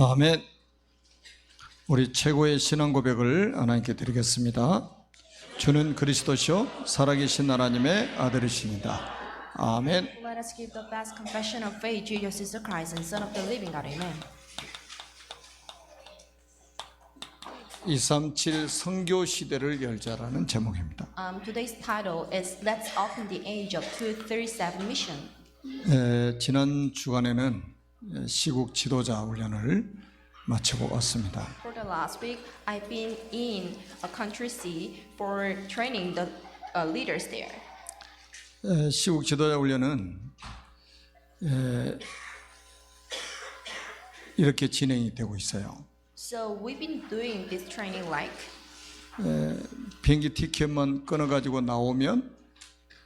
아멘. 우리 최고의 신앙 고백을 하나님께 드리겠습니다. 주는 그리스도시요 살아계신 하나님의 아들이십니다. 아멘. Let us give the best confession of faith, Jesus is the Christ and Son of the living God. Amen. 237 선교 시대를 열자라는 제목입니다. Today's title is Let's Open the Age of 237 Mission. 지난 주간에는 시국 지도자 훈련을 마치고 왔습니다. For the last week, I've been in a country C for training the leaders there. 시국 지도자 훈련은 이렇게 진행이 되고 있어요. So we've been doing this training like 비행기 티켓만 끊어가지고 나오면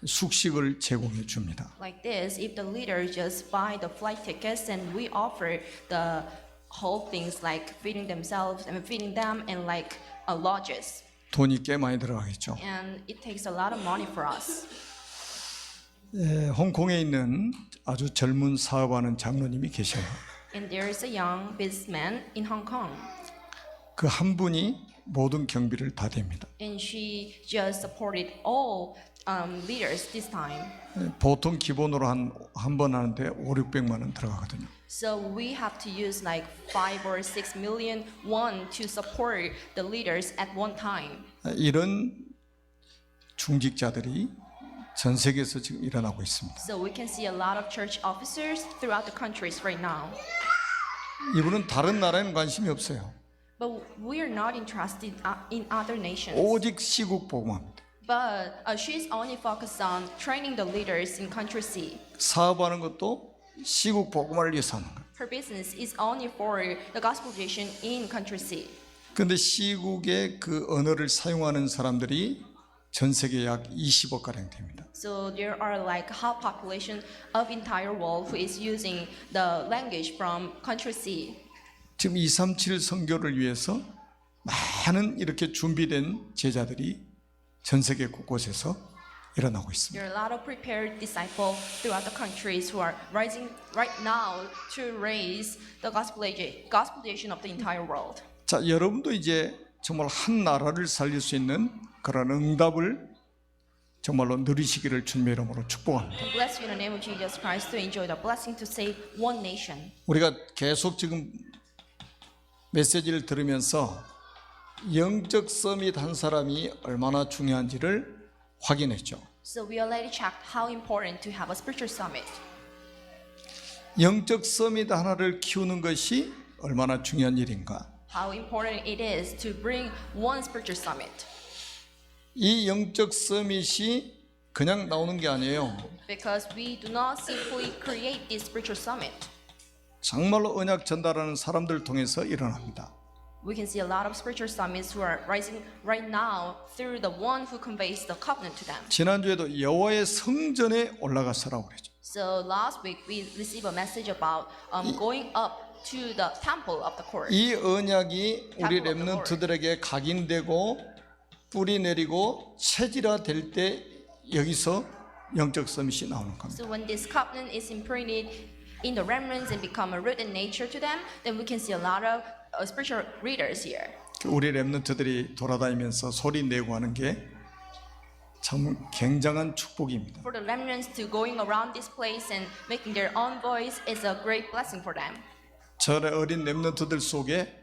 숙식을 제공해 줍니다. like this. If the leader just buy the flight tickets, and we offer the whole things like feeding themselves and feeding them and like lodges. 돈이 꽤 많이 들어가겠죠. And it takes a lot of money for us. 홍콩에 있는 아주 젊은 사업하는 장로님이 계셔요. And there is a young businessman in Hong Kong. 그 한 분이 모든 경비를 다 댑니다. And she just supported all leaders this time. 보통 기본으로 한 번 하는데 500~600만 원 들어가거든요. So we have to use like 5 or 6 million won to support the leaders at one time. 이런 중직자들이 전 세계에서 지금 일어나고 있습니다. So we can see a lot of church officers throughout the countries right now. 이분은 다른 나라에는 관심이 없어요. But we are not interested in other nations. 오직 시국 복음합니다. But she's only focused on training the leaders in country C. 사업하는 것도 시국 복음을 위해서 하는 거예요. Her business is only for the gospel vision in country C. 그런데 시국의 그 언어를 사용하는 사람들이 전 세계 약 20억 가량 됩니다. So there are like half population of entire world who is using the language from country C. 지금 237 선교를 위해서 많은 이렇게 준비된 제자들이 전 세계 곳곳에서 일어나고 있습니다. There are a lot of prepared disciples throughout the countries who are rising right now to raise the gospelization of the entire world. 자, 여러분도 이제 정말 한 나라를 살릴 수 있는 그런 응답을 정말로 누리시기를 주님의 이름으로 축복합니다. I bless you in the name of Jesus Christ to enjoy the blessing to save one nation. 우리가 계속 지금 메시지를 들으면서 영적 서밋 한 사람이 얼마나 중요한지를 확인했죠. So we already checked how important to have a spiritual summit. 영적 서밋 하나를 키우는 것이 얼마나 중요한 일인가. How important it is to bring one spiritual summit. 이 영적 서밋이 그냥 나오는 게 아니에요. Because we do not simply create this spiritual summit. 정말로 언약 전달하는 사람들을 통해서 일어납니다. We can see a lot of spiritual summits who are rising right now through the one who conveys the covenant to them. 지난주에도 여호와의 성전에 올라가서라고 그랬죠. So last week we received a message about going up to the temple of the court. 이 언약이 우리 렘넌트들에게 각인되고 뿌리 내리고 체질화될 때 여기서 영적 서밋이 나오는 겁니다. So when this covenant is imprinted in the remnants and become a root in nature to them, then we can see a lot of spiritual readers here. 우리 렘넌트들이 돌아다니면서 소리 내고 하는 게 참 굉장한 축복입니다. For the remnants to going around this place and making their own voice is a great blessing for them. 저의 어린 렘넌트들 속에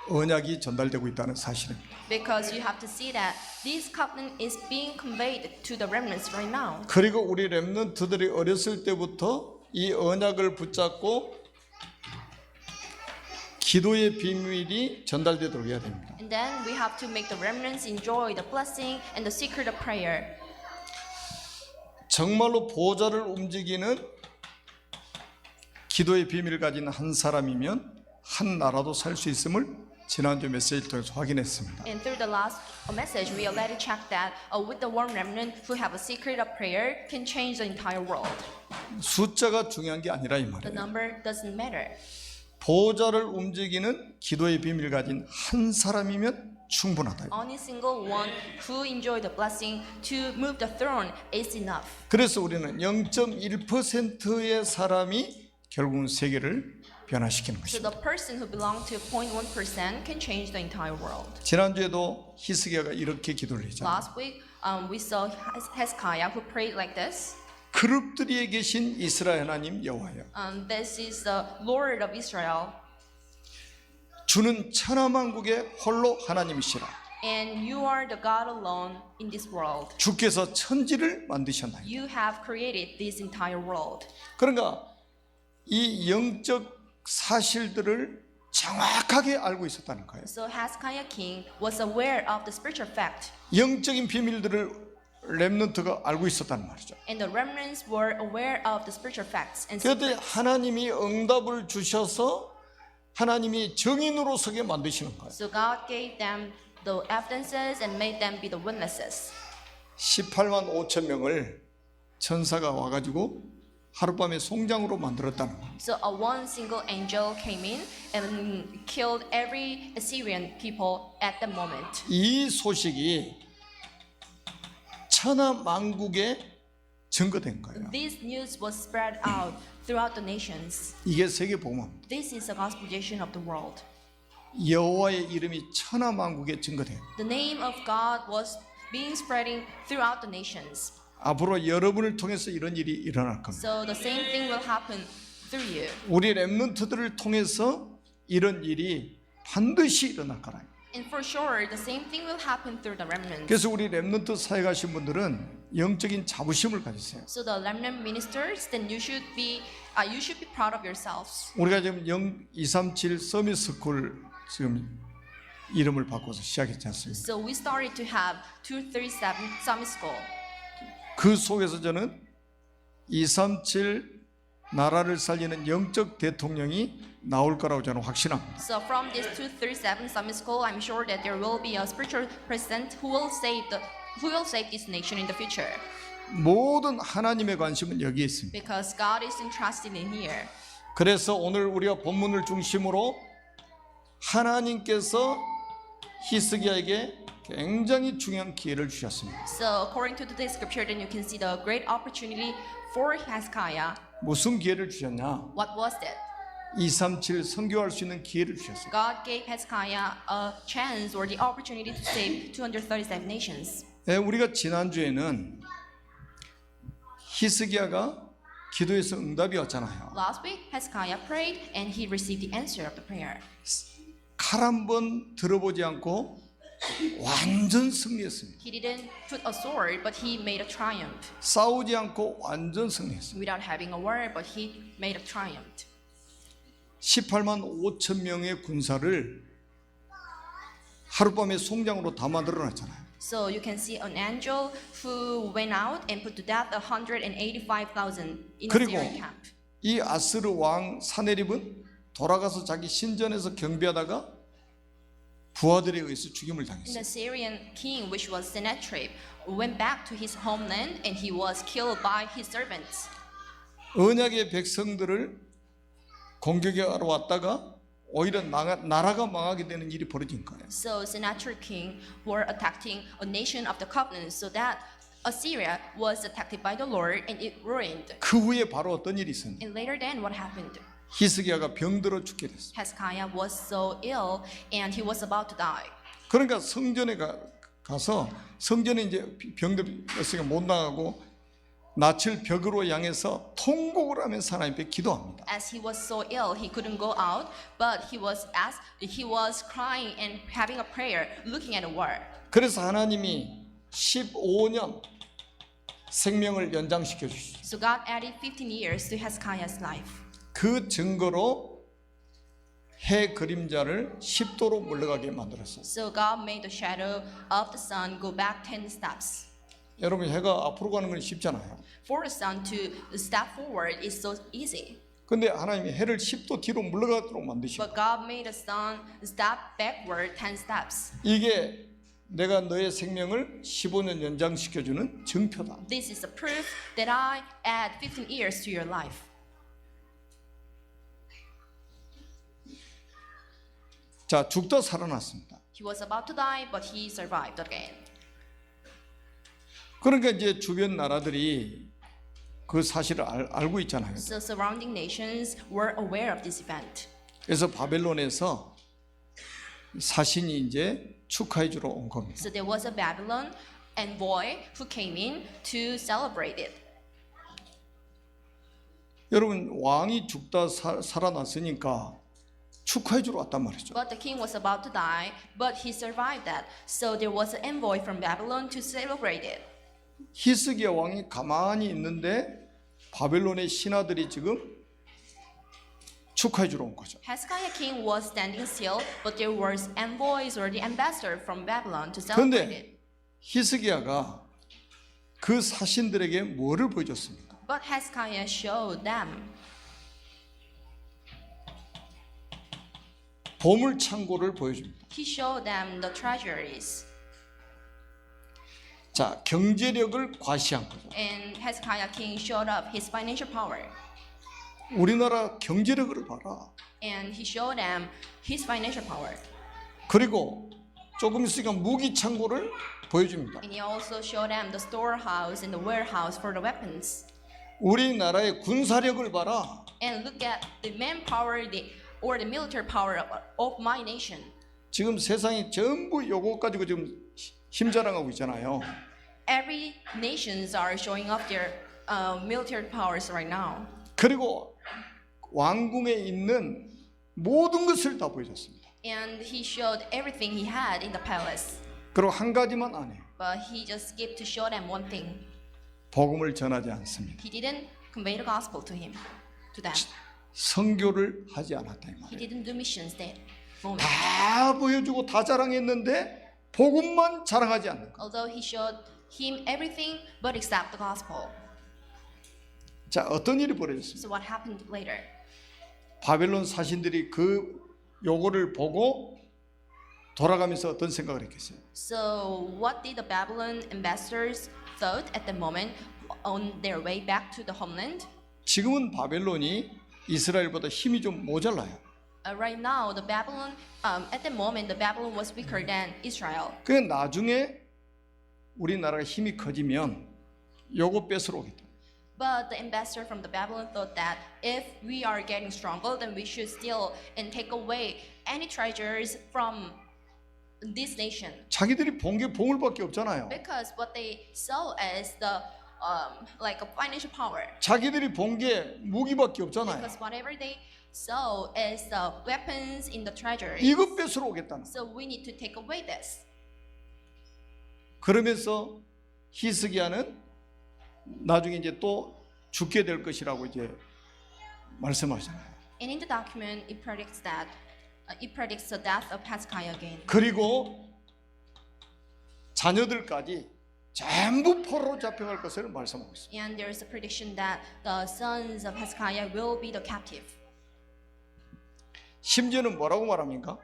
언약이 전달되고 있다는 사실입니다. Because you have to see that this covenant is being conveyed to the remnants right now. 그리고 우리 렘넌트들이 어렸을 때부터 이 언약을 붙잡고 기도의 비밀이 전달되도록 해야 됩니다. And then we have to make the remnants enjoy the blessing and the secret of prayer. 정말로 보좌를 움직이는 기도의 비밀을 가진 한 사람이면 한 나라도 살 수 있음을 지난주 메시지를 통해서 확인했습니다. And through the last message, we already checked that with the one remnant who have a secret of prayer can change the entire world. 숫자가 중요한 게 아니라 이 The 말이에요. number doesn't matter. 보좌를 움직이는 기도의 비밀을 가진 한 사람이면 충분하다. Only single one who enjoy the blessing to move the throne is enough. 그래서 우리는 0.1%의 사람이 결국은 세계를 변화시키는 So 것입니다. the person who belonged to 0.1% can change the entire world. 지난주에도 히스기야가 이렇게 기도를 했잖아요. Last week, we saw Hezekiah who prayed like this. 그룹들이에 계신 이스라엘 하나님 여호와여, This is the Lord of Israel, 주는 천하만국의 홀로 하나님이시라. and you are the God alone in this world. 주께서 천지를 만드셨나이다. You have created this entire world. 그러니까 이 영적 사실들을 정확하게 알고 있었다는 거예요. So Hezekiah king was aware of the spiritual fact, 영적인 비밀들을 렘넌트가 알고 있었다는 말이죠. and the remnants were aware of the spiritual facts and 그런데 secrets. 하나님이 응답을 주셔서 하나님이 증인으로 서게 만드시는 거예요. So God gave them the evidences and made them be the witnesses. 18만 5천 명을 천사가 와가지고 하룻밤에 송장으로 만들었다는 거예요. So a one single angel came in and killed every Assyrian people at the moment. 이 소식이 천하 만국에 증거된 거예요. This news was spread out throughout the nations. 이게 세계 복음입니다. This is the gospelization of the world. 여호와의 이름이 천하 만국에 증거돼요. The name of God was being spreading throughout the nations. 앞으로 여러분을 통해서 이런 일이 일어날 겁니다. So the same thing will happen through you. 우리 렘넌트들을 통해서 이런 일이 반드시 일어날 거라요. And for sure, the same thing will happen through the remnants. 그래서 우리 렘넌트 사회 가신 분들은 영적인 자부심을 가지세요. So the remnant ministers, then you should be proud of yourselves. 우리가 지금 237 서밋 스쿨 지금 이름을 바꿔서 시작했지 않습니까? So we started to have 237 Summit School. 그 속에서 저는 237 나라를 살리는 영적 대통령이 나올 거라고 저는 확신합니다. So from this 237 Summit School, I'm sure that there will be a spiritual president who will save this nation in the future. 모든 하나님의 관심은 여기에 있습니다. Because God is interested in here. 그래서 오늘 우리가 본문을 중심으로 하나님께서 히스기야에게 굉장히 중요한 기회를 주셨습니다. So according to this scripture, then you can see the great opportunity for Hezekiah. 무슨 기회를 주셨냐? What was that? 237 선교할 수 있는 기회를 주셨어요. God gave Hezekiah a chance or the opportunity to save 237 nations. 네, 우리가 지난주에는 히스기야가 기도에서 응답이 왔잖아요. Last week, Hezekiah prayed and he received the answer of the prayer. 칼 한 번 들어보지 않고 완전 승리했습니다. He didn't put a sword, but he made a triumph. 싸우지 않고 완전 승리했습니다. Without having a war, but he made a triumph. 18만 5천 명의 군사를 하룻밤에 송장으로 다 만들어놨잖아요. So you can see an angel who went out and put to death 185,000 in a 그리고 Syrian camp. 이 아스르 왕 사네립은 돌아가서 자기 신전에서 경배하다가 부하들에 의해서 죽임을 The 당했어요. Syrian king, which was Sennacherib, went back to his homeland and he was killed by his servants. 언약의 백성들을 공격하러 왔다가 오히려 나라가 망하게 되는 일이 벌어진 거예요. So Sennacherib king were attacking a nation of the covenant, so that Assyria was attacked by the Lord and it ruined. 그 후에 바로 어떤 일이 있었냐? And later then, what happened? 히스기야가 병들어 죽게 됐어요. Hezekiah was so ill and he was about to die. 그러니까 성전에 가서 성전에 이제 병들었으니까 못 나가고 낯을 벽으로 향해서 통곡을 하면서 하나님 앞에 기도합니다. As he was so ill, he couldn't go out, but he was crying and having a prayer, looking at a wall. 그래서 하나님이 15년 생명을 연장시켜 주시죠. So God added 15 years to Hezekiah's life. 그 증거로 해 그림자를 10도로 물러가게 만들었어요. So God made the shadow of the sun go back 10 steps. 여러분 해가 앞으로 가는 건 쉽잖아요. For the sun to step forward is so easy. 근데 하나님이 해를 10도 뒤로 물러가도록 만드시고 But God made the sun step backward 10 steps. 이게 내가 너의 생명을 15년 연장시켜주는 증표다. This is the proof that I add 15 years to your life. 자, 죽다 살아났습니다. He was about to die, but he survived again. 그러니까 이제 주변 나라들이 그 사실을 알고 있잖아요. So surrounding nations were aware of this event. 그래서 바벨론에서 사신이 이제 축하해 주러 온 겁니다. So there was a Babylon envoy who came in to celebrate it. 여러분 왕이 죽다 살아났으니까 축하해 주러 왔단 말이죠. But the king was about to die, but he survived that. So there was an envoy from Babylon to celebrate it. 히스기야 왕이 가만히 있는데 바벨론의 신하들이 지금 축하해 주러 온 거죠. Hezekiah king was standing still, but there was envoys or the ambassador from Babylon to celebrate 그런데 it. 히스기야가 그 사신들에게 뭐를 보여줬습니까? But Hezekiah showed them 보물 창고를 보여줍니다. He showed them the treasuries. 자, 경제력을 과시한 거죠. And Hezekiah king showed up his financial power. 우리나라 경제력을 봐라. And he showed them his financial power. 그리고 조금 있으니까 무기 창고를 보여줍니다. And he also showed them the storehouse and the warehouse for the weapons. 우리나라의 군사력을 봐라. And look at the manpower or the military power of my nation. 지금 세상이 전부 요거 가지고 지금 힘자랑하고 있잖아요. Every nations are showing off their military powers right now. 그리고 왕궁에 있는 모든 것을 다 보여줬습니다. And he showed everything he had in the palace. 그리고 한 가지만 안 해요. But he just skipped to show them one thing. 복음을 전하지 않습니다. He didn't convey the gospel to them. 선교를 하지 않았다 이 He 말이에요. didn't do missions that moment. 다 보여주고 다 자랑했는데 복음만 자랑하지 않는 거. Although he showed him everything but except the gospel. 자, 어떤 일이 벌어졌습니까? So what happened later? 바벨론 사신들이 그 요거를 보고 돌아가면서 어떤 생각을 했겠어요? So what did the Babylon ambassadors thought at the moment on their way back to the homeland? 지금은 바벨론이 이스라엘보다 힘이 좀 모자라요. Right now, the Babylon at the moment the Babylon was weaker than Israel. 그 나중에 우리나라가 힘이 커지면 요거 뺏으러 오겠다. But the ambassador from the Babylon thought that if we are getting stronger, then we should steal and take away any treasures from this nation. 자기들이 본 게 보물밖에 없잖아요. Because what they saw as the like a financial power. 자기들이 본 게 무기밖에 없잖아요. Because whatever they saw as the weapons in the treasury. 이것 뺏으러 오겠다는. So we need to take away this. 그러면서 히스기야는 나중에 이제 또 죽게 될 것이라고 이제 말씀하잖아요. And in the document, it predicts the death of Hezekiah again. 그리고 자녀들까지 전부 포로로 잡혀갈 것을 말씀하고 있습니다. And there is a prediction that the sons of Hezekiah will be the captive. 심지어는 뭐라고 말합니까?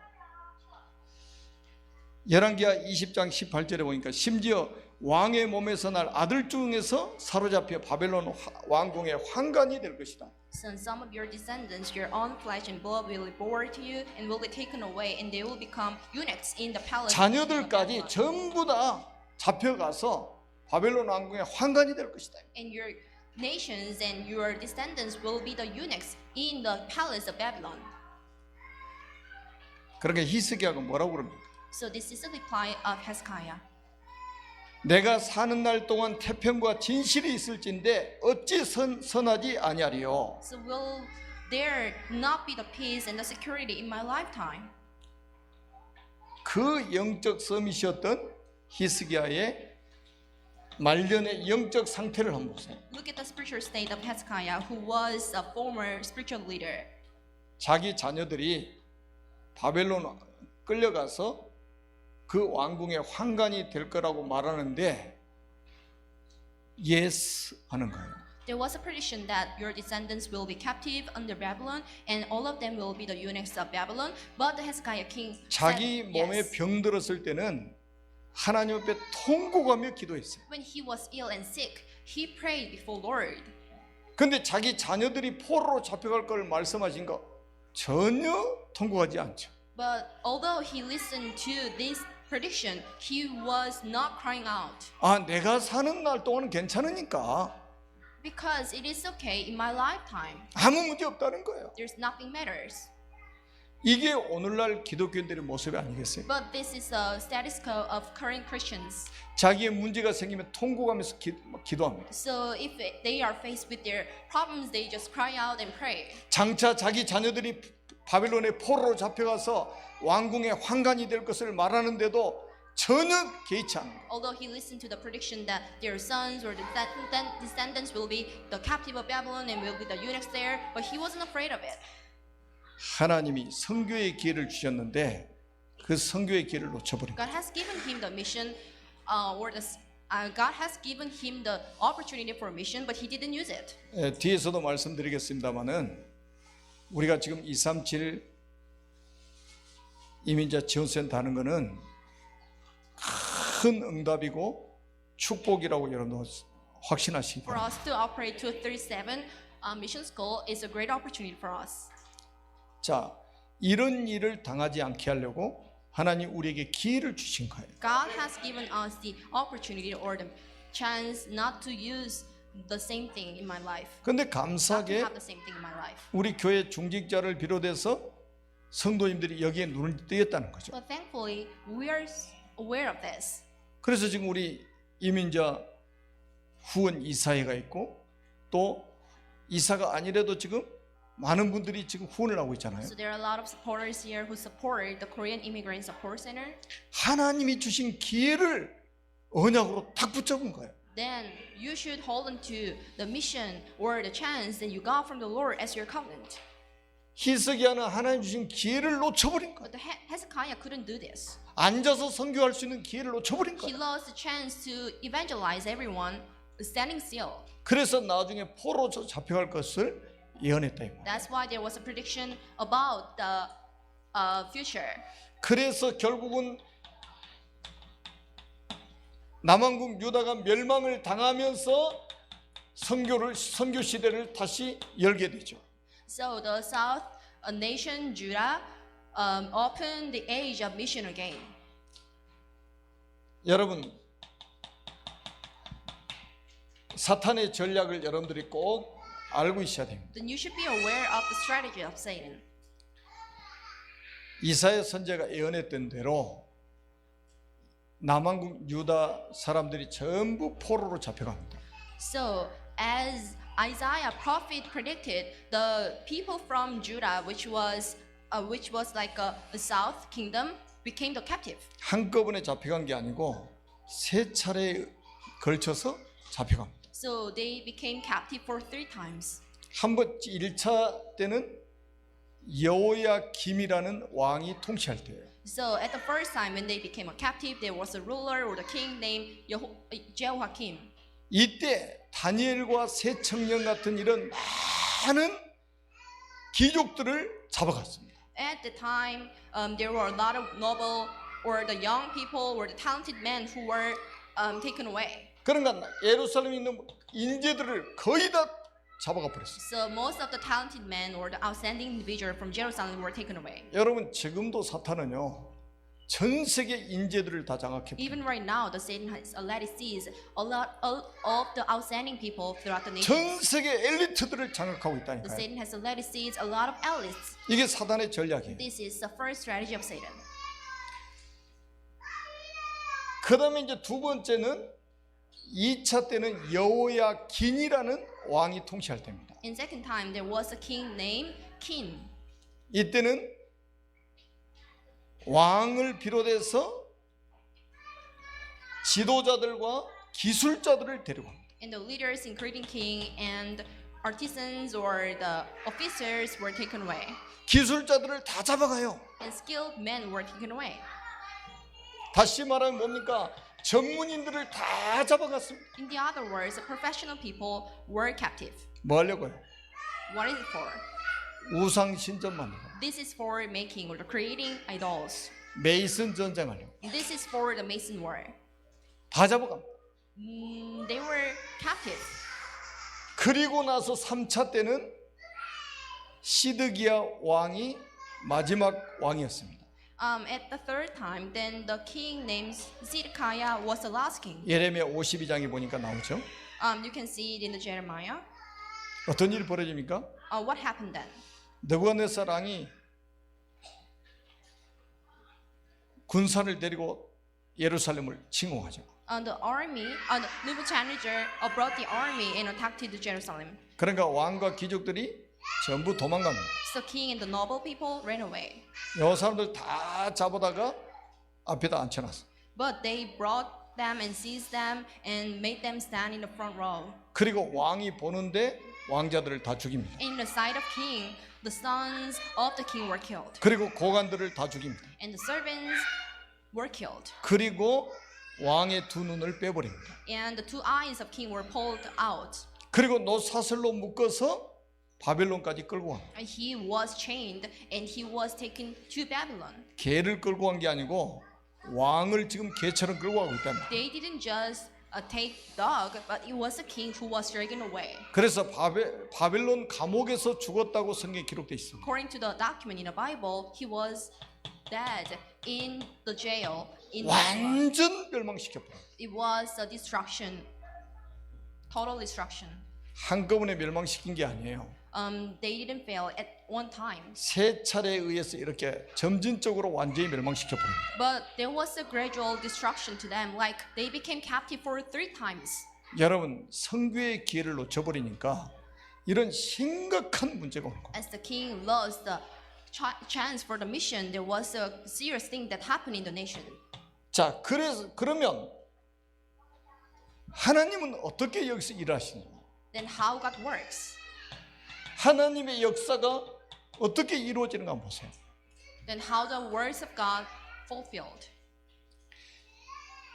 열왕기하 20장 18절에 보니까 심지어 왕의 몸에서 날 아들 중에서 사로잡혀 바벨론 왕궁의 환관이 될 것이다. So some of your descendants, your own flesh and blood, will be born to you and will be taken away, and they will become eunuchs in the palace. 자녀들까지 전부 다 잡혀가서 바벨론 왕궁의 환관이 될 것이다. And your nations and your descendants will be the eunuchs in the palace of Babylon. 그러니까 히스기야가 뭐라고 그럽니까? So this is a reply of Hezekiah. 내가 사는 날 동안 태평과 진실이 있을진데 어찌 선하지 아니하리요. So will there not be the peace and the security in my lifetime? 그 영적 서밋이었던 히스기야의 말년의 영적 상태를 한번 보세요. Look at the spiritual state of Hezekiah, who was a former spiritual leader. 자기 자녀들이 바벨론 끌려가서 그 왕궁의 환관이 될 거라고 말하는데 yes 하는 거예요. There was a prediction that your descendants will be captive under Babylon, and all of them will be the eunuchs of Babylon. But the Hezekiah king 자기 said 몸에 yes. 병 들었을 때는 하나님 앞에 통곡하며 기도했어요. When he was ill and sick, he prayed before Lord. 근데 자기 자녀들이 포로로 잡혀갈 걸 말씀하신 거 전혀 통곡하지 않죠. But although he listened to this prediction, he was not crying out. 아, 내가 사는 날 동안은 괜찮으니까 Because it is okay in my lifetime. 아무 문제 없다는 거예요. There's nothing matters. 이게 오늘날 기독교인들의 모습이 아니겠어요? But this is the status quo of current Christians. 자기의 문제가 생기면 통곡하면서 기도합니다. So if they are faced with their problems, they just cry out and pray. 장차 자기 자녀들이 바빌론의 포로로 잡혀가서 왕궁의 환관이 될 것을 말하는데도 전혀 개의치 않는 거예요. Although he listened to the prediction that their sons or descendants will be the captive of Babylon and will be the eunuchs there, but he wasn't afraid of it. 하나님이 선교의 기회를 주셨는데 그 선교의 기회를 놓쳐버린 거예요. God has given him the mission, God has given him the opportunity for mission, but he didn't use it. 뒤에서도 말씀드리겠습니다마는 우리가 지금 237 이민자 지원센터 하는 거는 큰 응답이고 축복이라고 여러분도 확신하시기 For 바랍니다. us to operate 237 mission school is a great opportunity for us. 자, 이런 일을 당하지 않게 하려고 하나님 우리에게 기회를 주신 거예요. God has given us the opportunity or the chance not to use the same thing in my life. 그런데 Not to 감사하게 have the same thing in my life. 우리 교회 중직자를 비롯해서 성도님들이 여기에 눈을 띄었다는 거죠. But thankfully, we are aware of this. 그래서 지금 우리 이민자 후원 이사회가 있고 또 이사가 아니라도 지금 많은 분들이 지금 후원을 하고 있잖아요. So there are a lot of supporters here who support the Korean Immigrant Support Center. 하나님이 주신 기회를 언약으로 탁 붙잡은 거예요. Then you should hold on to the mission or the chance that you got from the Lord as your covenant. 히스기야는 하나님 주신 기회를 놓쳐버린 거예요. But the Hezekiah couldn't do this. 앉아서 선교할 수 있는 기회를 놓쳐버린 He 거예요. lost the chance to evangelize everyone standing still. 그래서 나중에 포로 잡혀갈 것을 예언했다 이 말이에요. That's why there was a prediction about the future. 그래서 결국은 남왕국 유다가 멸망을 당하면서 선교 시대를 다시 열게 되죠. So the south nation Judah opened the age of mission again. 여러분, 사탄의 전략을 여러분들이 꼭 알고 있어야 됩니다. Then you should be aware of the strategy of Satan. 이사야 선지자가 예언했던 대로 남왕국 유다 사람들이 전부 포로로 잡혀갑니다. So as Isaiah prophet predicted, the people from Judah, which was like the south kingdom, became the captive. 한꺼번에 잡혀간 게 아니고 세 차례에 걸쳐서 잡혀갑니다. So they became captive for 3 times. 한번 1차 때는 여호야김이라는 왕이 통치할 때예요. So at the first time when they became a captive, there was a ruler or the king named Jehoiakim. 이때 다니엘과 세 청년 같은 이런 많은 귀족들을 잡아갔습니다. At the time, there were a lot of noble or the young people or the talented men who were taken away. 그러니까 예루살렘에 있는 인재들을 거의 다 잡아가 버렸어요. So most of the talented men or the outstanding individual from Jerusalem were taken away. 여러분 지금도 사탄은요 전 세계 인재들을 다 장악해. Even right now, the Satan has let it seize a lot of the outstanding people throughout the 전 nations. 세계 엘리트들을 장악하고 The 있다니까요. Satan has let it seize a lot of elites. 이게 사탄의 전략이에요. This is the first strategy of Satan. 그다음에 이제 두 번째는 2차 때는 여호야긴이라는 왕이 통치할 때입니다. In second time, there was a king named Kin. 이때는 왕을 비롯해서 지도자들과 기술자들을 데려갑니다. And the leaders, including king and artisans or the officers, were taken away. 기술자들을 다 잡아가요. And skilled men were taken away. 다시 말하면 뭡니까? 전문인들을 다 잡아갔습니다. In the other words, the professional people were captive. 뭐 하려고요? What is it for? 우상 신전 만들고 This is for making or creating idols. 메이슨 전쟁 하려고 This is for the Mason War. 다 잡아갑니다. They were captive. 그리고 나서 3차 때는 시드기야 왕이 마지막 왕이었습니다. At the third time, then the king named Zedekiah was the last king. 예레미야 52장에 보니까 나오죠. You can see it in the Jeremiah. 어떤 일이 벌어집니까? What happened then? 느부갓네살 왕이 군사를 데리고 예루살렘을 침공하죠. Nebuchadnezzar brought the army and attacked the Jerusalem. 그러니까 왕과 귀족들이 전부 도망갑니다. So king and the noble people ran away. 이 사람들 다 잡아다가 앞에다 앉혀놨어. But they brought them and seized them and made them stand in the front row. 그리고 왕이 보는데 왕자들을 다 죽입니다. In the sight of king, the sons of the king were killed, 그리고 고관들을 다 죽입니다. and the servants were killed, 그리고 왕의 두 눈을 빼버립니다. and the two eyes of king were pulled out. 그리고 노사슬로 묶어서 바벨론까지 끌고 갑니다. And he was chained and he was taken to Babylon. 개를 끌고 간 게 아니고 왕을 지금 개처럼 끌고 가고 있답니다. They didn't just take dog, but it was the king who was dragged away. 그래서 바벨론 감옥에서 죽었다고 성경에 기록되어 있습니다. According to the document in the Bible, he was dead in the jail. 완전 멸망시켜버려요. It was a destruction, total destruction. 한꺼번에 멸망시킨 게 아니에요. They didn't fail at one time. 세 차례에 의해서 이렇게 점진적으로 완전히 멸망시켜버립니다. But there was a gradual destruction to them, like they became captive for 3 times. 여러분, 선교의 기회를 놓쳐버리니까 이런 심각한 문제가 오는 거예요. As the king lost the chance for the mission, there was a serious thing that happened in the nation. 자, 그러면 하나님은 어떻게 여기서 일하시냐? Then how God works? 하나님의 역사가 어떻게 이루어지는가 한번 보세요. Then how the words of God fulfilled?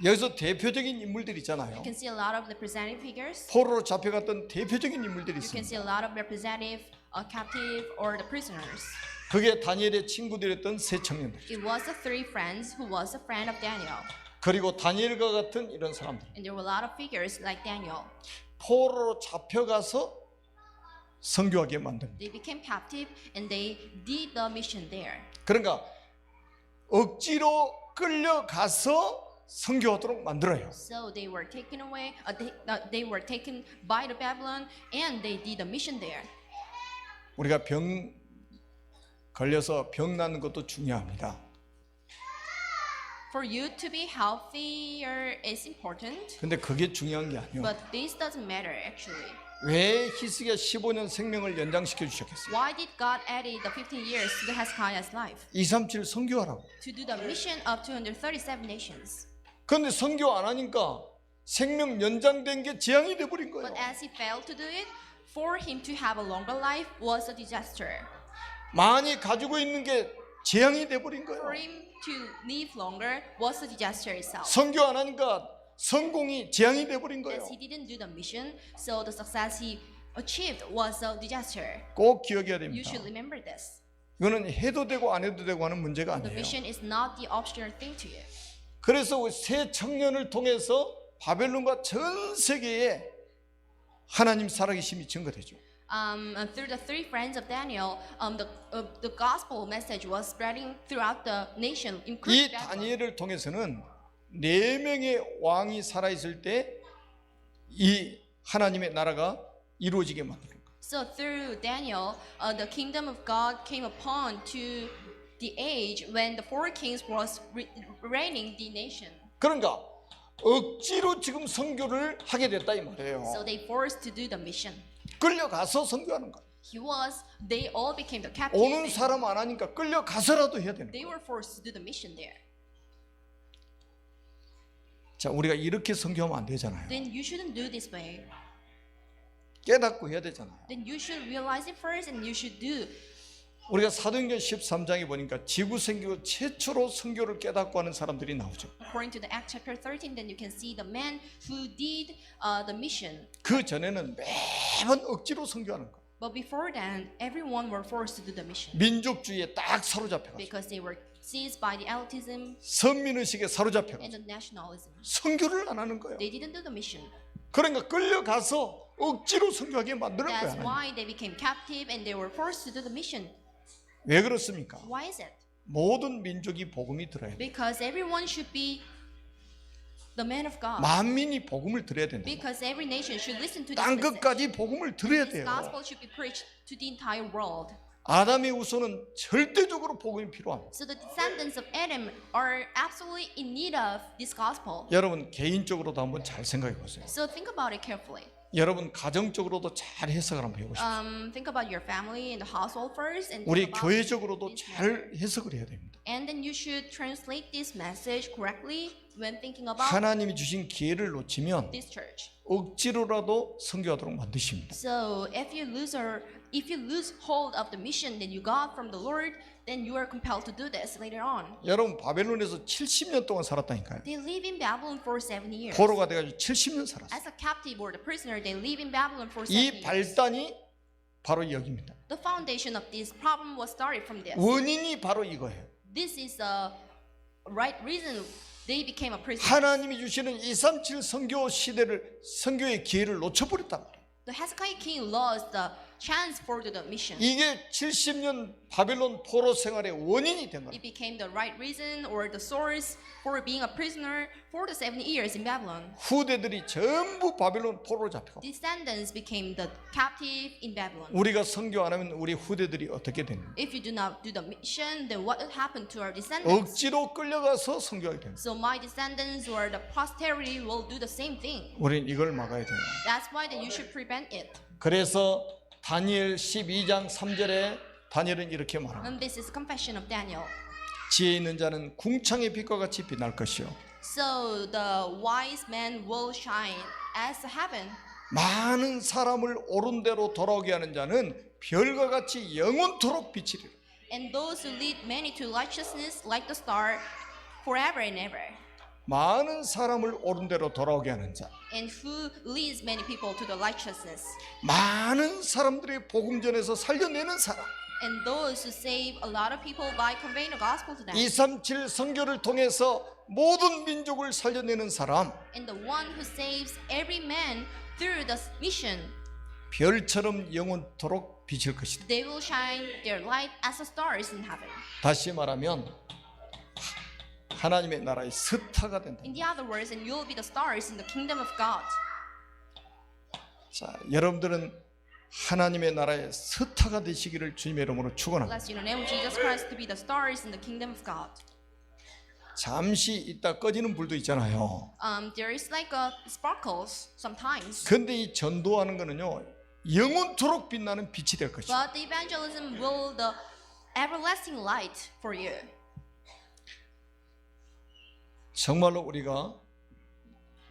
여기서 대표적인 인물들 있잖아요. You can see a lot of representative figures. 포로로 잡혀갔던 대표적인 인물들이 You can 있습니다. see a lot of representative, captive, or the prisoners. 그게 다니엘의 친구들이었던 세 청년들. It was the 3 friends who was a friend of Daniel. 그리고 다니엘과 같은 이런 사람들. And there were a lot of figures like Daniel. 포로로 잡혀가서 선교하게 만듭니다. They became captive and they did the mission there. 그러니까 억지로 끌려가서 선교하도록 만들어요. So they were taken away. They were taken by the Babylon and they did the mission there. 우리가 병 걸려서 병 낫는 것도 중요합니다. For you to be healthier is important, 근데 그게 중요한 게 아니에요. but this doesn't matter actually. 왜 히스기야 15년 생명을 연장시켜 주셨겠어요? Why did God add the 15 years to the Hezekiah's life? 237 선교하라고. To do the mission of 237 nations. 그런데 선교 안 하니까 생명 연장된 게 재앙이 돼 버린 거예요. But as he failed to do it, for him to have a longer life was a disaster. 많이 가지고 있는 게 재앙이 돼 버린 거예요. For him to live longer was a disaster itself. 선교 안 하니까 성공이 재앙이 돼 버린 거예요. As he didn't do the mission, so the success he achieved was a disaster. 꼭 기억해야 You 됩니다. should remember this. 이거는 해도 되고 안 해도 되고 하는 문제가 The 아니에요. mission is not the optional thing to you. 그래서 새 청년을 통해서 바벨론과 전 세계에 하나님 살아계심이 증거되죠. Through the 3 friends of Daniel, the gospel message was spreading throughout the nation, 이 including Babylon. 다니엘을 통해서는 4명의 왕이 살아있을 때 이 하나님의 나라가 이루어지게 만드는 거예요. So through Daniel, the kingdom of God came upon to the age when the 4 kings was reigning the nation. 그러니까 억지로 지금 선교를 하게 됐다 이 말이에요. So they forced to do the mission. 끌려가서 선교하는 거예요. They all became the captive. 오는 사람 안 하니까 끌려가서라도 해야 되는 They 거예요. were forced to do the mission there. 자, 우리가 이렇게 선교하면 안 되잖아요. Then you shouldn't do this way. 깨닫고 해야 되잖아요. Then you should realize it first and you should do. 우리가 사도행전 13장에 보니까 지구 선교 최초로 선교를 깨닫고 하는 사람들이 나오죠. According to the Acts chapter 13, then you can see the men who did the mission. 그 전에는 매번 억지로 선교하는 거예요. But before then, everyone were forced to do the mission 민족주의에 딱 사로잡혀가지고 because they were seized by the elitism 선민의식에 and 사로잡혀가지고 the nationalism. 선교를 안 하는 거예요. They didn't do the mission. 그러니까 끌려가서 억지로 선교하게 만드는 That's 거예요. why they became captive and they were forced to do the mission. 왜 그렇습니까? Why is it? 모든 민족이 복음이 들어야 돼요. Because everyone should be the man of God. 만민이 복음을 들어야 된다. Because every nation should listen to this 땅 message. 끝까지 복음을 들어야 This 돼요. gospel should be preached to the entire world. 아담의 후손은 절대적으로 복음이 필요합니다. So the descendants of Adam are absolutely in need of this gospel. 여러분 개인적으로도 한번 잘 생각해 보세요. So think about it carefully. 여러분 가정적으로도 잘 해석을 한번 해보십시오. Think about your family and the household first, and 우리 think about 교회적으로도 잘 해석을 해야 됩니다. and then you should translate this message correctly when thinking about 하나님이 주신 기회를 놓치면 this church. 억지로라도 선교하도록 만드십니다. So if you lose hold of the mission that you got from the Lord, then you are compelled to do this later on. 여러분 바벨론에서 70년 동안 살았다니까요. They live in Babylon for 70 years. 포로가 돼가지고 70년 살았어요. As a captive or the prisoner, they live in Babylon for 70 이 years. 발단이 바로 여기입니다. The foundation of this problem was started from this. 원인이 바로 이거예요. This is the right reason they became a prisoner. 하나님이 주시는 237 선교 시대를 선교의 기회를 놓쳐버렸단 말이에요. The Hezekiah king lost the chance for the mission. 이게 70년 바벨론 포로 생활의 원인이 된 거예요. It became the right reason or the source for being a prisoner for the 70 years in Babylon. 후대들이 전부 바벨론 포로로 잡히고 Descendants became the captive in Babylon. 우리가 선교 안 하면 우리 후대들이 어떻게 되는가? If you do not do the mission, then what will happen to our descendants? 억지로 끌려가서 선교하게 됩니다. So my descendants or the posterity will do the same thing. 우리는 이걸 막아야 돼요. That's why that you should prevent it. 그래서 다니엘 12장 3절에 다니엘은 이렇게 말합니다. And this is confession of Daniel. 지혜 있는 자는 궁창의 빛과 같이 빛날 것이요. So the wise man will shine as heaven. 많은 사람을 옳은 대로 돌아오게 하는 자는 별과 같이 영원토록 비치리라. And those who lead many to righteousness like the star forever and ever. 많은 사람을 옳은 대로 돌아오게 하는 자. And who leads many people to the righteousness. 많은 사람들의 복음 전에서 살려내는 사람. And those who save a lot of people by conveying the gospel to them. 237 선교를 통해서 모든 민족을 살려내는 사람. And the one who saves every man through the mission. 별처럼 영원토록 비칠 것이다. They will shine their light as the stars in heaven. 다시 말하면 하나님의 나라의 스타가 된다. In the other words, and you will be the stars in the kingdom of God. 자, 여러분들은 하나님의 나라의 스타가 되시기를 주님의 이름으로 축원합니다. Bless you in the name of Jesus Christ to be the stars in the kingdom of God. 잠시 있다 꺼지는 불도 있잖아요. There is like a sparkles sometimes. 근데 이 전도하는 거는요 영원토록 빛나는 빛이 될 것이다. But the evangelism will the everlasting light for you. 정말로 우리가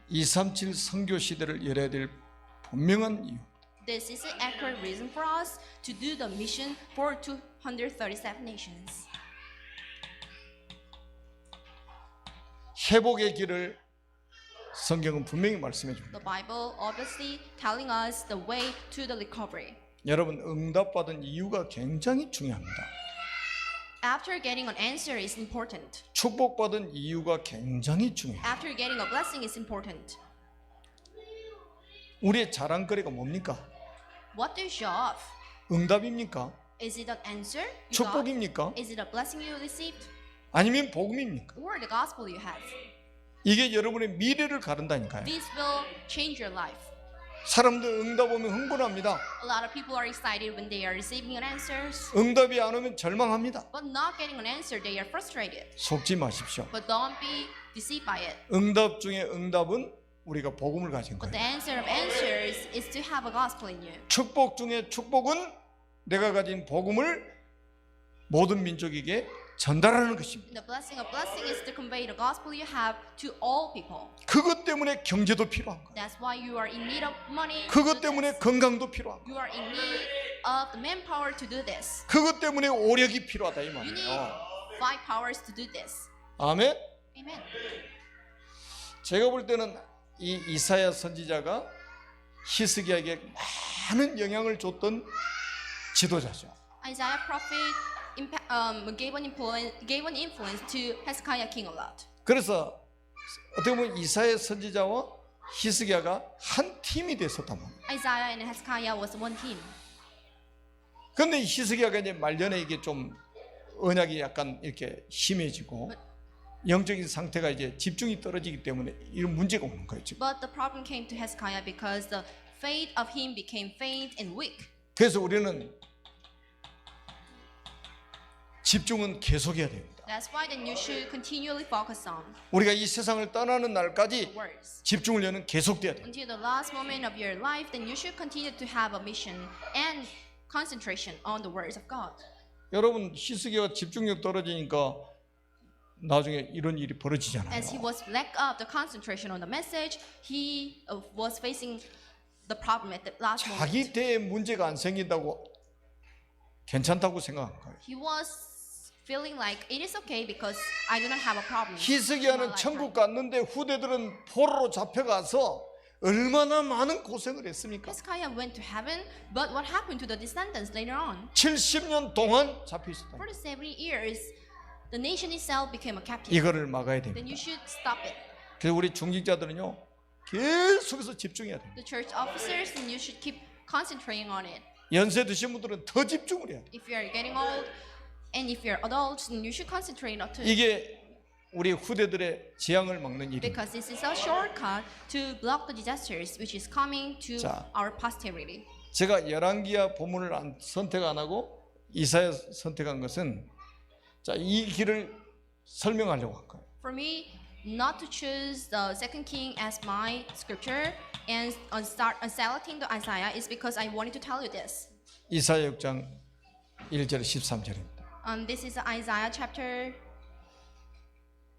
237 선교 시대를 열어야 될 분명한 이유. This is an accurate reason for us to do the mission for 237 nations. 회복의 길을 성경은 분명히 말씀해 줍니다. The Bible obviously telling us the way to the recovery. 여러분 응답받은 이유가 굉장히 중요합니다. After getting an answer is important. 축복받은 이유가 굉장히 중요해요. After getting a blessing is important. 우리의 자랑거리가 뭡니까? What do you show off? 응답입니까? Is it an answer you got? 축복입니까? Is it a blessing you received? 아니면 복음입니까? Or the gospel you have? 이게 여러분의 미래를 가른다니까요. This will change your life. 사람들 응답 오면 흥분합니다. A lot of people are excited when they are receiving an answers, 응답이 안 오면 절망합니다. but not getting an answer, they are frustrated. 속지 마십시오. But don't be deceived by it. 응답 중에 응답은 우리가 복음을 가진 But 거예요. the answer of answers is to have a gospel in you. 축복 중에 축복은 내가 가진 복음을 모든 민족에게 전달하는 것입니다. The blessing of blessing is to convey the gospel you have to all people. 그것 때문에 경제도 필요한 거예요. That's why you are in need of money. to 그것 do 때문에 this. 건강도 필요한 거예요. You are in need of the manpower to do this. 그것 때문에 오력이 필요하다 이 You need 말이에요. 5 powers to do this. 아멘. Amen. 제가 볼 때는 이 이사야 선지자가 히스기야에게 많은 영향을 줬던 지도자죠. Isaiah prophet gave an influence to Hezekiah king a lot. 그래서 어떻게 보면 이사야 선지자와 히스기야가 한 팀이 됐었단 말이에요. Isaiah and Hezekiah was one team. 그런데 히스기야가 이제 말년에 이게 좀 언약이 약간 이렇게 심해지고 영적인 상태가 이제 집중이 떨어지기 때문에 이런 문제가 오는 거예요. 지금. But the problem came to Hezekiah because the faith of him became faint and weak. 그래서 우리는 집중은 계속해야 됩니다. That's why then you should continually focus on 우리가 이 세상을 떠나는 날까지 words. 집중을 여는 계속돼야 돼요. Until the last moment of your life, then you should continue to have a mission and concentration on the words of God. 여러분 히스기야가 집중력 떨어지니까 나중에 이런 일이 벌어지잖아요. As he was lack of the concentration on the message, he was facing the problem at the last moment. 자기 때에 문제가 안 생긴다고 괜찮다고 생각한 거예요. He was feeling like it is okay because I do not have a problem. in my 히스기야는 lifetime. 천국 갔는데 후대들은 포로로 잡혀가서 얼마나 많은 고생을 했습니까? Hezekiah went to heaven, but what happened to the descendants later on? 70년 동안 잡혀 있었다. For the 70 years, the nation itself became a captive. 이거를 막아야 Then 됩니다. you should stop it. 그래서 우리 중직자들은요 계속해서 집중해야 돼요. The church officers, and you should keep concentrating on it. 연세 드신 분들은 더 집중을 해야 돼요. If you are getting old, and if you're adults, then you should concentrate on it. 이게 우리 후대들의 재앙을 막는 일입니다. Because this is a shortcut to block the disasters which is coming to 자. our posterity. 제가 열왕기야 본문을 선택 안 하고 이사야 선택한 것은 자, 이 길을 설명하려고 한 거예요. For me, not to choose the second king as my scripture and selecting the Isaiah is because I wanted to tell you this. 이사야 6장 1절 13절입니다. This is Isaiah chapter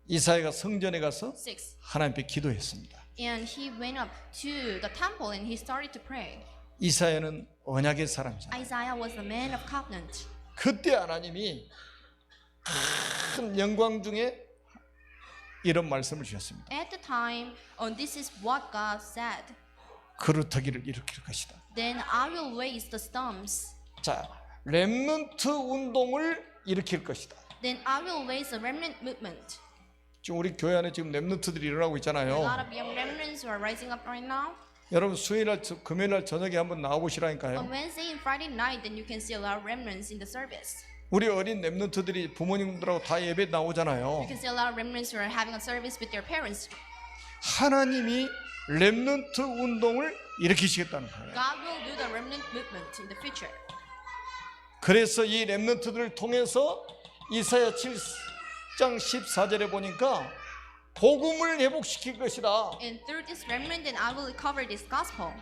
이사야가 성전에 가서 6. 하나님께 기도했습니다. And he went up to the temple and he started to pray. 이사야는 언약의 사람이잖아요. Isaiah was the man of covenant. 그때 하나님이 큰 영광 중에 이런 말씀을 주셨습니다. At the time, this is what God said. 그루터기를 일으킬 것이다. Then I will raise the stumps. 자, 렘넌트 운동을 일으킬 것이다. Then I will raise the remnant movement. 지금 우리 교회 안에 지금 렘넌트들이 일어나고 A 있잖아요. lot of young remnants who are rising up right now. 여러분 수요일날 금요일날 저녁에 한번 나와 On 보시라니까요. Wednesday and Friday night, then you can see a lot of remnants in the service. 우리 어린 렘넌트들이 부모님들하고 다 예배 나오잖아요. You can see a lot of remnants who are having a service with their parents. 하나님이 렘넌트 운동을 일으키시겠다는 거예요. God will do the remnant movement in the future. 그래서 이 렘넌트들을 통해서 이사야 7장 14절에 보니까 복음을 회복시킬 것이다. And through this remnant, then I will recover this gospel.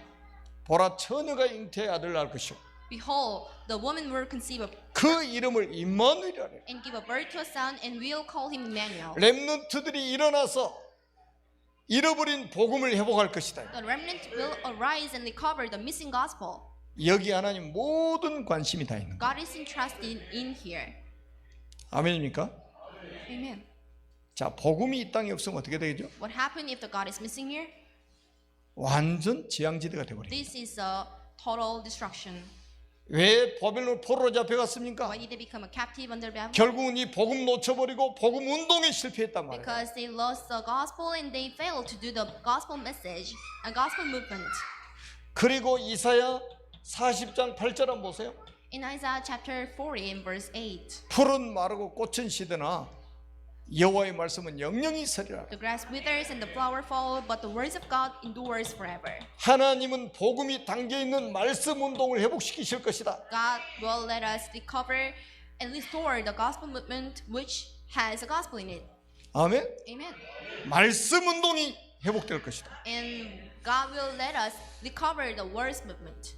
보라 처녀가 잉태의 아들을 낳을 것이요 Behold, the woman will conceive 그 이름을 임마누엘이라 해요. and give a birth to a son, and we'll call him Emmanuel. 렘넌트들이 일어나서 잃어버린 복음을 회복할 것이다. The remnant will arise and recover the missing gospel. 여기 하나님 모든 관심이 다 있는 거예요. God is interested in here. 아멘입니까? Amen. 자, 복음이 이 땅에 없으면 어떻게 되겠죠? What happened if the God is missing here? 완전 재앙지대가 되어버립니다. This is a total destruction. 왜 바벨론 포로로 잡혀갔습니까? Why did they become a captive under Babylon? 결국은 이 복음 놓쳐버리고 복음 운동에 실패했단 말이에요. Because they lost the gospel and they failed to do the gospel message and gospel movement. 그리고 이사야 40장 8절 한번 보세요. In Isaiah chapter 40 and verse 8, 풀은 마르고 꽃은 시드나 여호와의 말씀은 영영이 서리라. the grass withers and the flower fall, but the words of God endures forever. 하나님은 복음이 담겨 있는 말씀 운동을 회복시키실 것이다. God will let us recover and restore the gospel movement which has a gospel in it. 아멘. Amen. 말씀 운동이 회복될 것이다. And God will let us recover the words movement.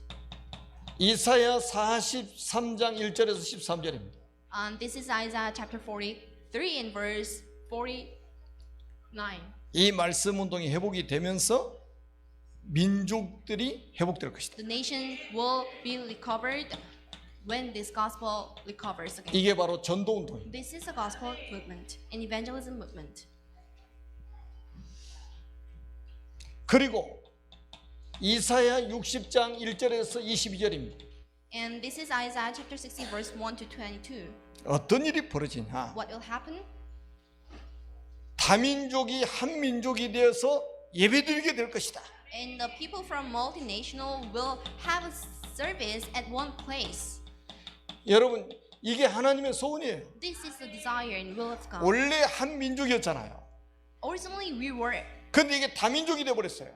이사야 43장 1절에서 13절입니다. This is Isaiah chapter 43 and verse 49. 이 말씀 운동이 회복이 되면서 민족들이 회복될 것이다. The nation will be recovered when this gospel recovers again. 이게 바로 전도 운동입니다. This is a gospel movement, an evangelism movement. 그리고 이사야 60장 1절에서 22절입니다. And this is Isaiah chapter 60 verse 1 to 22. 어떤 일이 벌어지냐? What will happen? 다민족이 한 민족이 되어서 예배드리게 될 것이다. And the people from multinational will have a service at one place. 여러분 이게 하나님의 소원이에요. This is the desire and will of God. 원래 한 민족이었잖아요. Originally, we were 근데 이게 다민족이 돼버렸어요.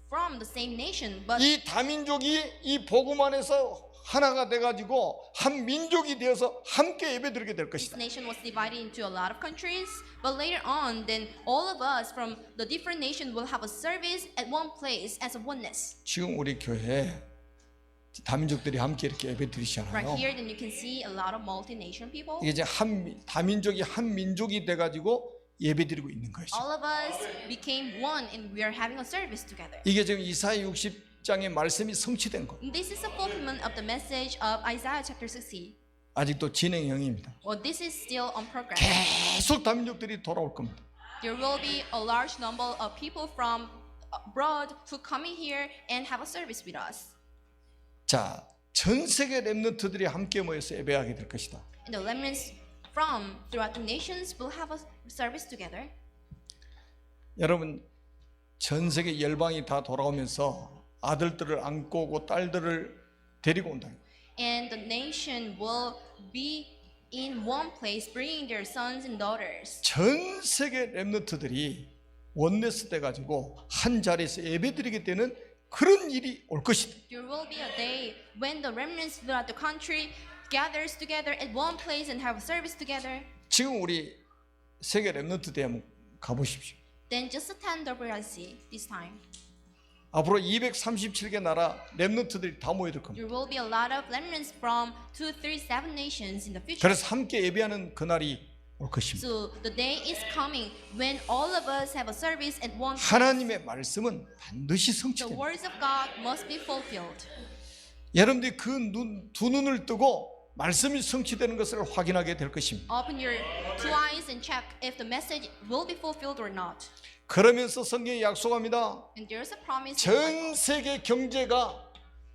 from the same nation, but 이 다민족이 이 복음 안에서 하나가 돼가지고 한 민족이 되어서 함께 예배드리게 될 this 것이다. nation was divided into a lot of countries. But later on, then all of us from the different nations will have a service at one place as a oneness. 지금 우리 교회에 다민족들이 함께 이렇게 Right 예배드리잖아요. here, then you can see a lot of multinational people. 이게 이제 다민족이 한 민족이 돼가지고 예배드리고 있는 것이죠. All of us became one, and we are having a service together. 이게 지금 이사야 60장의 말씀이 성취된 거예요. This is a fulfillment of the message of Isaiah chapter 60. 아직도 진행형입니다. Well, this is still on progress. 계속 다민족들이 돌아올 겁니다. There will be a large number of people from abroad who come in here and have a service with us. 자, 전 세계 렘넌트들이 함께 모여서 예배하게 될 것이다. And the remnants from throughout the nations will have a service together. 여러분, 전 세계 열방이 다 돌아오면서 아들들을 안고 오고 딸들을 데리고 온다. And the nation will be in one place, bringing their sons and daughters. 전 세계 렘넌트들이 원네스 돼 가지고 한 자리에서 예배드리게 되는 그런 일이 올 것이다. There will be a day when the remnants throughout the country gathers together at one place and have a service together. 지금 우리 세계 렘넌트 대회 한번 가보십시오. Then just attend WRC this time. 앞으로 237개 나라 렘넌트들이 다 모여들 겁니다. There will be a lot of remnants from 237 nations in the future. 그래서 함께 예배하는 그날이 올 것입니다. So the day is coming when all of us have a service at one place. 하나님의 말씀은 반드시 The 성취됩니다. words of God must be fulfilled. 여러분들이 그 두 눈을 뜨고 말씀이 성취되는 것을 확인하게 될 것입니다. Open your two eyes and check if the message will be fulfilled or not. 그러면서 성경이 약속합니다. And there's a promise. 전 세계 경제가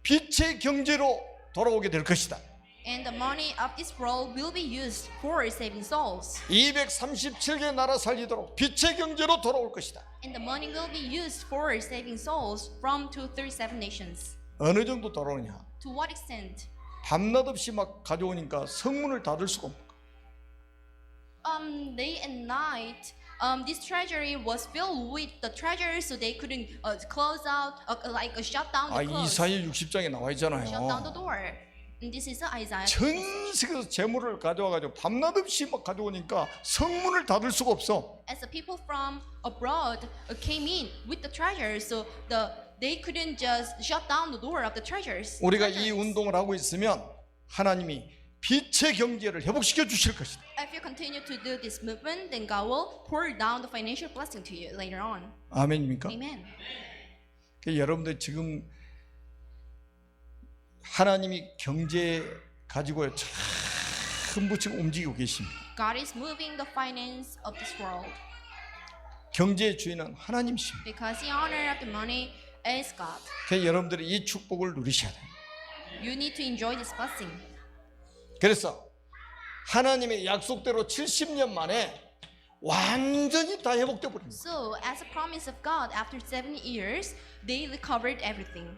빛의 경제로 돌아오게 될 것이다. And the money of this world will be used for saving souls. 237개 나라 살리도록 빛의 경제로 돌아올 것이다. And the money will be used for saving souls from 237 nations. 어느 정도 돌아오냐? To what extent? 밤낮 없이 막 가져오니까 성문을 닫을 수가 없는 거야. Day and night, this treasury was filled with the treasures, so they couldn't close out, shut down 아, the clothes, 이사야 60장에 나와 shut down the 있잖아요. door. And this is Isaiah. 전 세계에서 재물을 가져와가지고 밤낮 없이 막 가져오니까 성문을 닫을 수가 없어. As the people from abroad came in with the treasures, so they couldn't just shut down the door of the treasures. 우리가 이 운동을 하고 있으면 하나님이 빛의 경제를 회복시켜 주실 것이다. If you continue to do this movement, then God will pour down the financial blessing to you later on. 아멘입니까? Amen. 여러분들 지금 하나님이 경제 가지고 전부 지금 움직이고 계십니다. God is moving the finance of this world 경제의 주인은 하나님이십니다. because the owner of the money is God. 그래서 여러분들이 이 축복을 누리셔야 돼요. You need to enjoy this blessing. 그래서 하나님의 약속대로 70년 만에 완전히 다 회복돼 버립니다. So, as a promise of God, after 70 years, they recovered everything.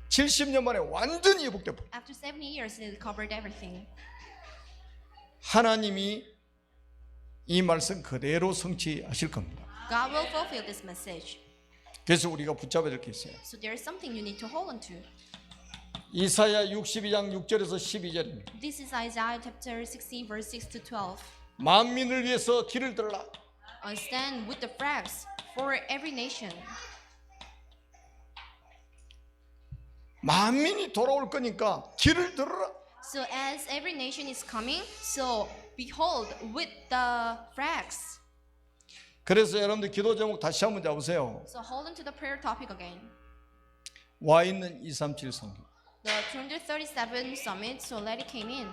70년 만에 완전히 회복돼 버립니다. After 70 years, they recovered everything. 하나님이 이 말씀 그대로 성취하실 겁니다. God will fulfill this message. 그래서 우리가 붙잡아야 될 게 있어요. So there is something you need to hold on to. 이사야 62장 6절에서 12절입니다. This is Isaiah chapter 60, verse 6 to 12. 만민을 위해서 길을 들라. Stand with the flags for every nation. 만민이 돌아올 거니까 길을 들어라. So as every nation is coming, so behold with the flags. 그래서 여러분들 기도 제목 다시 한번 잡으세요. So hold on to the prayer topic again. 와 있는 237 성교. The 237 summit, so let it came in.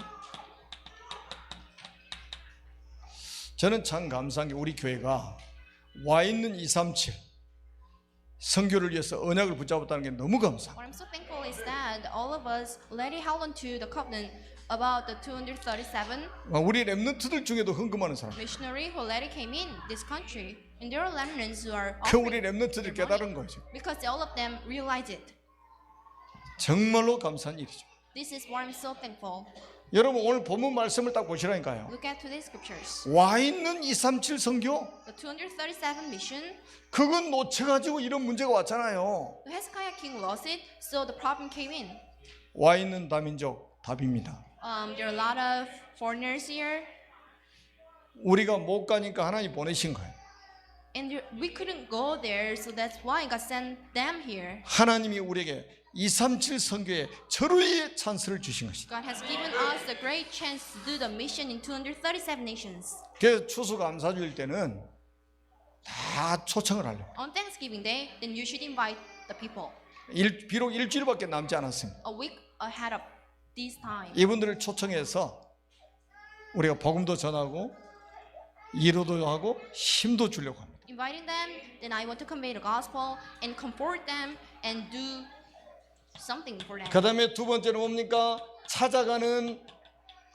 저는 참 감사한 게 우리 교회가 와 있는 237 선교를 위해서 언약을 붙잡았다는 게 너무 감사해요. What I'm so thankful is that all of us let it hold on to the covenant about the 237 우리 렘넌트들 중에도 헌금하는 사람. missionary who let it came in this country. And there are remnants who are 그 우리 offering 렘넌트들 their 깨달은 money 거죠. because all of them realize it. 정말로 감사한 일이죠. This is why I'm so thankful. 여러분 오늘 본문 말씀을 딱 보시라니까요. Look at today's scriptures. 와 있는 237 선교, The 237 mission, 그건 놓쳐가지고 이런 문제가 왔잖아요. the Hezekiah king lost it, so the problem came in. 와 있는 다민족 답입니다. There are a lot of foreigners here, 우리가 못 가니까 하나님 보내신 거예요. and we couldn't go there, so that's why God sent them here. 하나님이 우리에게 237 선교에 절호의 찬스를 주신 것이다. God has given us a great chance to do the mission in 237 nations. 그래서 추수감사주일 때는 다 초청을 하려고. On Thanksgiving Day, then you should invite the people. 비록 일주일밖에 남지 않았습니다. A week ahead of this time. 이분들을 초청해서 우리가 복음도 전하고 위로도 하고 힘도 주려고 합니다. Inviting them, then I want to convey the gospel and comfort them and do something for them. 그 다음에 두 번째는 뭡니까? 찾아가는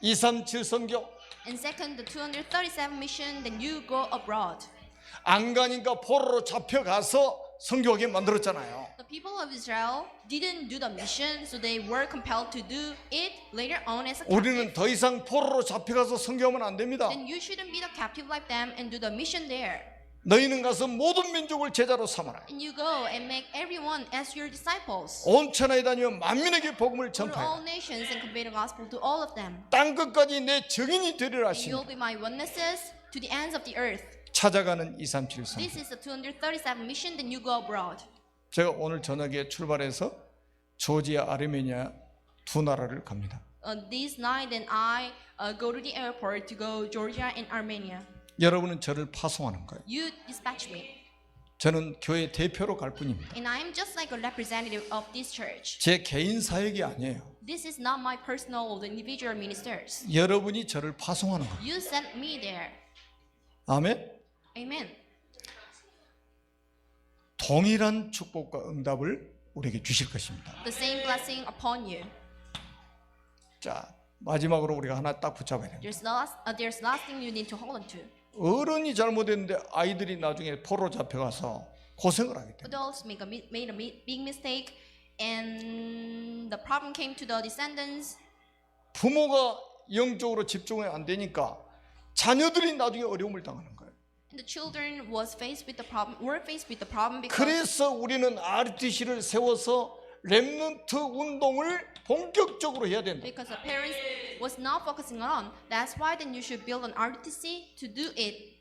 237 선교. And second, the 237 mission, then you go abroad. 안 가니까 포로로 잡혀가서 선교하게 만들었잖아요. The people of Israel didn't do the mission, so they were compelled to do it later on as a 우리는 captive. 더 이상 포로로 잡혀가서 선교하면 안 됩니다. Then you shouldn't be the captive like them and do the mission there. 너희는 가서 모든 민족을 제자로 삼아라. And you go and make everyone as your disciples. 온 천하에 다니며 만민에게 복음을 Go to all 전파해. nations and convey the gospel to all of them. 땅 끝까지 내 증인이 되리라 And you'll 하시니 be my witnesses to the ends of the earth. 찾아가는 237 선교. This is the 237 mission, then you go abroad. 제가 오늘 저녁에 출발해서 조지아, 아르메니아 두 나라를 갑니다. This night, then I go to the airport to go Georgia and Armenia. 여러분은 저를 파송하는 거예요. You dispatch me, 저는 교회 대표로 갈 뿐입니다. and I am just like a representative of this church. 제 개인 사역이 아니에요. This is not my personal or the individual ministers. 여러분이 저를 파송하는 거예요. You sent me there. 아멘. Amen. 동일한 축복과 응답을 우리에게 주실 것입니다. The same blessing upon you. 자, 마지막으로 우리가 하나 딱 붙잡아야 됩니다. There's last thing you need to hold on to. 어른이 잘못했는데 아이들이 나중에 포로 잡혀가서 고생을 하게 됩니다. Adults made a big mistake, and the problem came to the descendants. 부모가 영적으로 집중이 안 되니까 자녀들이 나중에 어려움을 당하는 거예요. And the children were faced with the problem because 그래서 우리는 RTC를 세워서 렘넌트 운동을 본격적으로 해야 된다. the parents was not focusing on. That's why then you should build an RTC to do it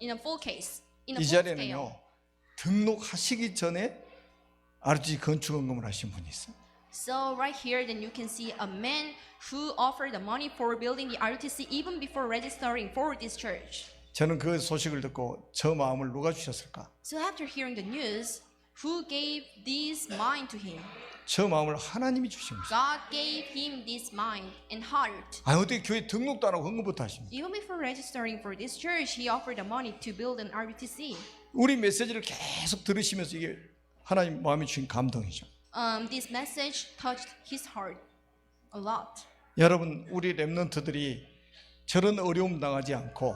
in a full case, in a 이 full scale. 자리에는요, 등록하시기 전에 RTC 건축원금을 하신 분이 있어요. So right here, then you can see a man who offered the money for building the RTC even before registering for this church. 저는 그 소식을 듣고 저 마음을 누가 주셨을까? So after hearing the news, who gave this mind to him? 저 마음을 하나님이 주신 거죠. God gave him this mind and heart. 아, 어떻게 교회 등록도 안 하고 헌금부터 하십니까? Even before registering for this church, he offered the money to build an RTC. 우리 메시지를 계속 들으시면서 이게 하나님 마음에 주신 감동이죠. This message touched his heart a lot. 여러분, 우리 렘넌트들이 저런 어려움 당하지 않고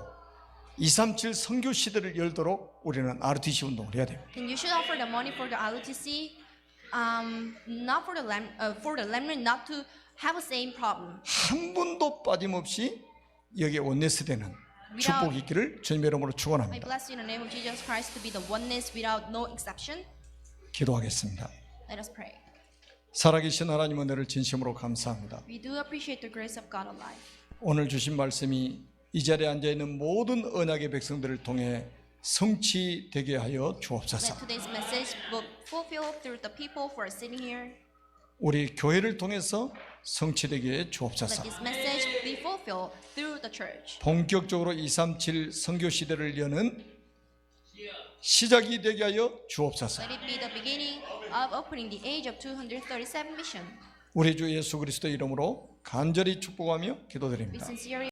237 선교 시대를 열도록 우리는 RTC 운동을 해야 됩니다. And you should offer the money for the RTC, not for the remnant not to have the same problem. 한 분도 빠짐없이 여기에 원내스되는 축복이 있기를 주님의 이름으로 I 축원합니다. bless you in the name of Jesus Christ to be the oneness without no exception. 기도하겠습니다. Let us pray. 살아계신 하나님 은혜를 진심으로 감사합니다. We do appreciate the grace of God alive. 오늘 주신 말씀이 이 자리에 앉아 있는 모든 언약의 백성들을 통해 성취되게 하여 주옵소서. Let today's message will fulfill through the people who are sitting here. 우리 교회를 통해서 성취되게 해 주옵소서. Let this message be fulfilled through the church. 본격적으로 237 선교 시대를 여는 시작이 되게 하여 주옵소서. Let it be the beginning of opening the age of 237 mission. 우리 주 예수 그리스도 이름으로 간절히 축복하며 We 기도드립니다. sincerely